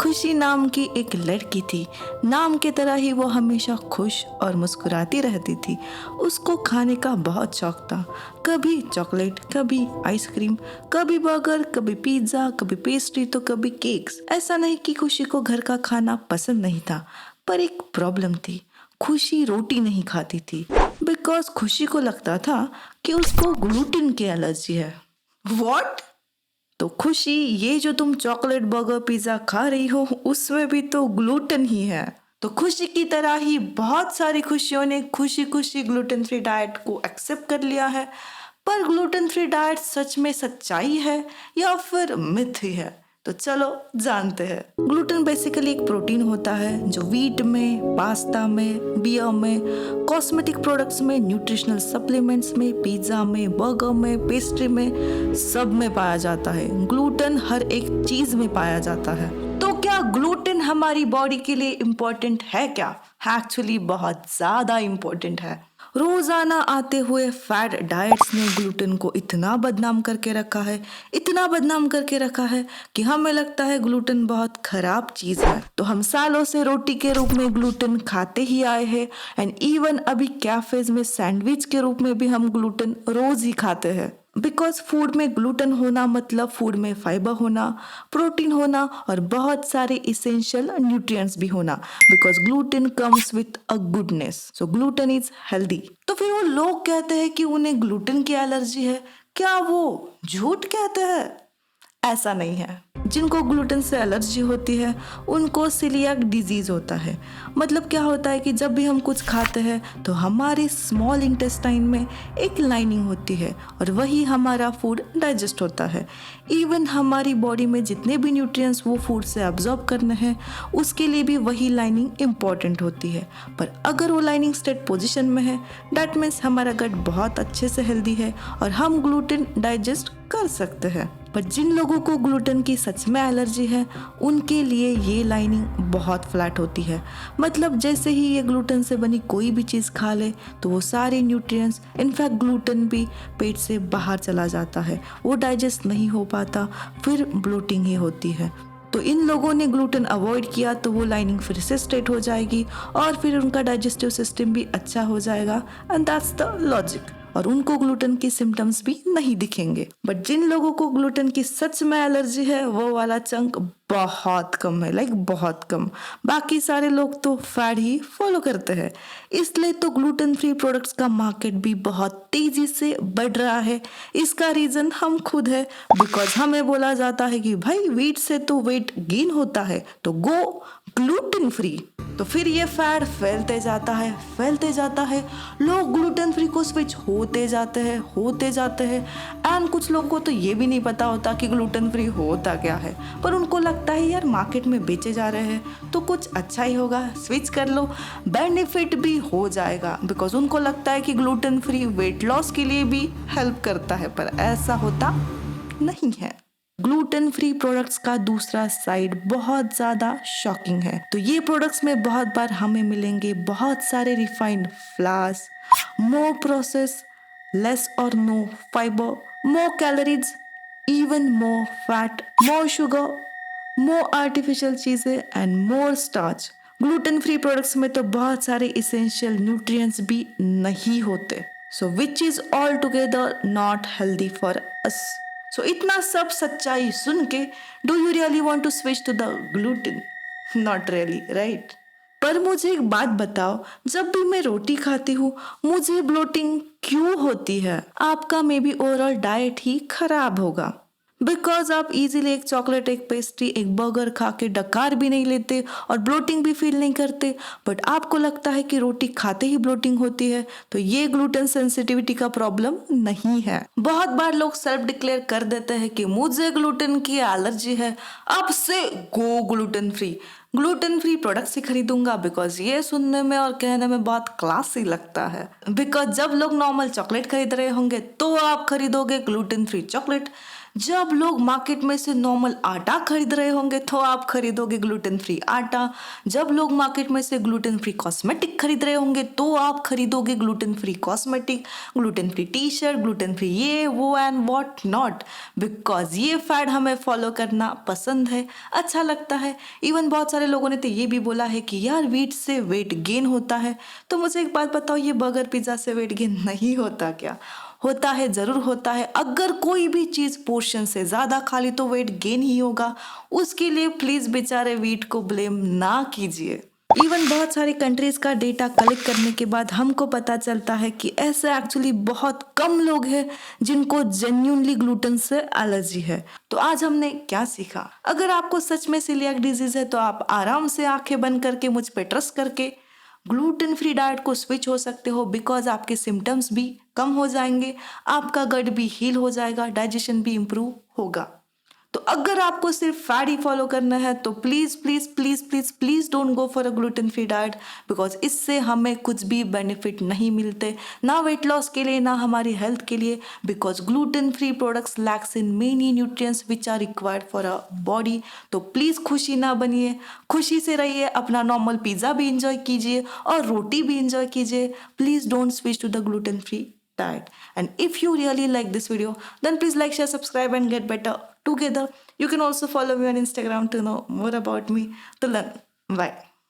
खुशी नाम की एक लड़की थी। नाम की तरह ही वो हमेशा खुश और मुस्कुराती रहती थी। उसको खाने का बहुत शौक था। कभी चॉकलेट, कभी आइसक्रीम, कभी बर्गर, कभी पिज्ज़ा, कभी पेस्ट्री तो कभी केक्स। ऐसा नहीं कि खुशी को घर का खाना पसंद नहीं था, पर एक प्रॉब्लम थी। खुशी रोटी नहीं खाती थी बिकॉज खुशी को लगता था कि उसको ग्लूटेन की एलर्जी है। व्हाट? तो खुशी, ये जो तुम चॉकलेट, बर्गर, पिज्जा खा रही हो उसमें भी तो ग्लूटेन ही है। तो खुशी की तरह ही बहुत सारी खुशियों ने खुशी खुशी ग्लूटेन फ्री डाइट को एक्सेप्ट कर लिया है। पर ग्लूटेन फ्री डाइट सच में सच्चाई है या फिर मिथ ही है? तो चलो जानते हैं। ग्लूटेन बेसिकली एक प्रोटीन होता है जो व्हीट में, पास्ता में, बियर में, कॉस्मेटिक प्रोडक्ट्स में, न्यूट्रिशनल सप्लीमेंट्स में, पिज्जा में, बर्गर में, पेस्ट्री में, सब में पाया जाता है। ग्लूटेन हर एक चीज में पाया जाता है। तो क्या ग्लूटेन हमारी बॉडी के लिए इम्पोर्टेंट है क्या? एक्चुअली बहुत ज्यादा इम्पोर्टेंट है। रोजाना आते हुए फैट डाइट्स ने ग्लूटेन को इतना बदनाम करके रखा है, इतना बदनाम करके रखा है कि हमें लगता है ग्लूटेन बहुत खराब चीज है। तो हम सालों से रोटी के रूप में ग्लूटेन खाते ही आए हैं एंड इवन अभी कैफेज में सैंडविच के रूप में भी हम ग्लूटेन रोज ही खाते हैं। बिकॉज फूड में ग्लूटेन होना मतलब फूड में फाइबर होना, प्रोटीन होना और बहुत सारे इसेंशियल न्यूट्रिएंट्स भी होना। Because gluten comes with a goodness, so gluten is healthy. तो फिर वो लोग कहते हैं कि उन्हें ग्लूटेन की एलर्जी है, क्या वो झूठ कहते हैं? ऐसा नहीं है। जिनको ग्लूटेन से एलर्जी होती है उनको सीलियाक डिजीज होता है। मतलब क्या होता है कि जब भी हम कुछ खाते हैं तो हमारे स्मॉल इंटेस्टाइन में एक लाइनिंग होती है और वही हमारा फूड डाइजेस्ट होता है। इवन हमारी बॉडी में जितने भी न्यूट्रिएंट्स वो फूड से अब्जॉर्ब करने हैं उसके लिए भी वही लाइनिंग इम्पॉर्टेंट होती है। पर अगर वो लाइनिंग स्ट्रेट पोजिशन में है दैट मीन्स हमारा गट बहुत अच्छे से हेल्दी है और हम ग्लूटेन डाइजेस्ट कर सकते हैं। पर जिन लोगों को ग्लूटेन की सच में एलर्जी है उनके लिए ये लाइनिंग बहुत फ्लैट होती है। मतलब जैसे ही ये ग्लूटेन से बनी कोई भी चीज़ खा ले तो वो सारे न्यूट्रिएंट्स, इनफैक्ट ग्लूटेन भी पेट से बाहर चला जाता है, वो डाइजेस्ट नहीं हो पाता, फिर ब्लोटिंग ही होती है। तो इन लोगों ने ग्लूटेन अवॉइड किया तो वो लाइनिंग फिर से स्ट्रेट हो जाएगी और फिर उनका डाइजेस्टिव सिस्टम भी अच्छा हो जाएगा एंड दैट्स द लॉजिक। और उनको ग्लूटेन के सिम्टम्स भी नहीं दिखेंगे। बट जिन लोगों को ग्लूटेन की सच में एलर्जी है वो वाला चंक बहुत कम है, लाइक बहुत कम। बाकी सारे लोग तो फैड ही फॉलो करते हैं। इसलिए तो ग्लूटेन फ्री प्रोडक्ट्स का मार्केट भी बहुत तेजी से बढ़ रहा है। इसका रीजन हम खुद है। बिकॉज हमें बोला जाता है कि भाई व्हीट से तो वेट गेन होता है तो गो ग्लूटेन फ्री। तो फिर ये फैड फैलते जाता है, फैलते जाता है। लोग ग्लूटेन फ्री को स्विच होते जाते हैं, होते जाते हैं। एंड कुछ लोगों को तो ये भी नहीं पता होता कि ग्लूटेन फ्री होता क्या है, पर उनको लगता है यार मार्केट में बेचे जा रहे हैं तो कुछ अच्छा ही होगा, स्विच कर लो, बेनिफिट भी हो जाएगा। बिकॉज उनको लगता है कि ग्लूटेन फ्री वेट लॉस के लिए भी हेल्प करता है, पर ऐसा होता नहीं है। ग्लूटेन फ्री प्रोडक्ट्स का दूसरा साइड बहुत ज़्यादा शॉकिंग है। तो ये प्रोडक्ट्स में बहुत बार हमें मिलेंगे बहुत सारे refined flours, more process, less और no fibre, more calories, even more fat, more sugar, more artificial चीज़ें and more starch. Gluten free products में तो बहुत सारे इसेंशियल न्यूट्रिएंट्स भी नहीं होते, so which is altogether not healthy for us. So इतना सब सच्चाई सुन के do you really want to switch to the gluten? Not really, right? पर मुझे एक बात बताओ, जब भी मैं रोटी खाती हूँ मुझे ब्लोटिंग क्यों होती है? आपका मे बी ओवरऑल डाइट ही खराब होगा। बिकॉज आप इजीली एक चॉकलेट, एक पेस्ट्री, एक बर्गर खा के डकार भी नहीं लेते और ब्लोटिंग भी फील नहीं करते। बट आपको लगता है कि रोटी खाते ही ब्लोटिंग होती है, तो ये ग्लूटेन सेंसिटिविटी का प्रॉब्लम नहीं है। बहुत बार लोग सेल्फ डिक्लेयर कर देते हैं कि मुझे ग्लूटेन की एलर्जी है, अब से go gluten free, gluten free products ही खरीदूंगा। बिकॉज ये सुनने में और कहने में बहुत क्लासी लगता है। बिकॉज जब लोग नॉर्मल चॉकलेट खरीद रहे होंगे तो आप खरीदोगे ग्लूटेन फ्री चॉकलेट, जब लोग मार्केट में से नॉर्मल आटा खरीद रहे होंगे तो आप खरीदोगे ग्लूटेन फ्री आटा। जब लोग मार्केट में से ग्लूटेन फ्री कॉस्मेटिक खरीद रहे होंगे तो आप खरीदोगे gluten free cosmetic, gluten free T shirt, gluten free ये वो एंड वॉट नॉट। बिकॉज ये फैड हमें फॉलो करना पसंद है, अच्छा लगता है। इवन बहुत सारे लोगों ने तो ये भी बोला है कि यार वीट से वेट गेन होता है। तो मुझे एक बात बताओ, ये बर्गर पिज्ज़ा से वेट गेन नहीं होता क्या? होता है, ज़रूर होता है। अगर कोई भी चीज़ पोर्शन से ज़्यादा खा ली तो वेट गेन ही होगा। उसके लिए प्लीज़ बेचारे वीट को ब्लेम ना कीजिए। इवन बहुत सारी कंट्रीज़ का डेटा कलेक्ट करने के बाद हमको पता चलता है कि ऐसे एक्चुअली बहुत कम लोग हैं जिनको जेन्यूनली ग्लूटेन से एलर्जी है। तो आज हमने क्या सीखा? अगर आपको सच में सीलियाक डिजीज़ है तो आप आराम से आंखें बंद करके मुझ पे ट्रस्ट करके ग्लूटेन फ्री डाइट को स्विच हो सकते हो। बिकॉज आपके सिम्टम्स भी कम हो जाएंगे, आपका गट भी हील हो जाएगा, डाइजेशन भी इम्प्रूव होगा। तो अगर आपको सिर्फ फैट ही फॉलो करना है तो please please please please please don't go for a gluten free diet. Because इससे हमें कुछ भी बेनिफिट नहीं मिलते, ना वेट लॉस के लिए ना हमारी हेल्थ के लिए। Because gluten free products lacks in many nutrients which are required for a body. तो प्लीज़ खुशी ना बनिए, खुशी से रहिए, अपना नॉर्मल पिज़्ज़ा भी इंजॉय कीजिए और रोटी भी इंजॉय कीजिए। Please don't switch to the gluten free diet. And if you really like this video, then please like, share, subscribe and get better together. You can also follow me on Instagram to know more about me, to learn. Bye.